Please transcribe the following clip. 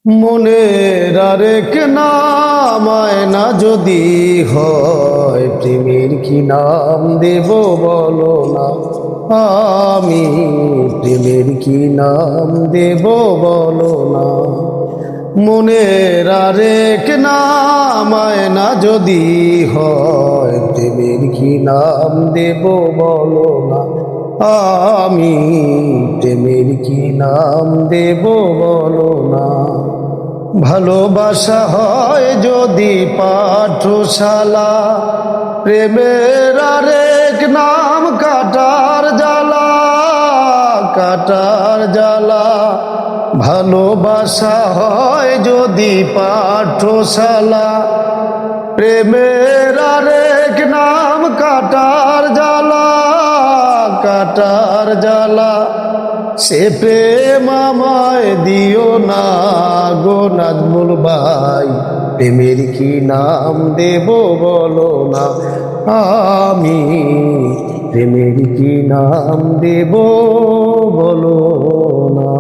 মনের আরেক নাম আয়না যদি হয়, প্রেমের কি নাম দেব বলো না। আমি প্রেমের কি নাম দেব বলো না। মনের আরেক নাম আয়না যদি হয়, প্রেমের কি নাম দেব বলো না। আমি প্রেমের কি নাম দেব বলো না। ভালোবাসা হয় যদি পাঠশালা, প্রেমের আরেক নাম কাটার জ্বালা, কাটার জ্বালা। ভালোবাসা হয় যদি পাঠশালা, প্রেমের আরেক নাম কাটার জ্বালা, কাটার জ্বালা। সে প্রেম আমায় দিও না গো নাজমুল ভাই, প্রেমের কি নাম দেব বলো না। আমি প্রেমের কি নাম দেব বলো না।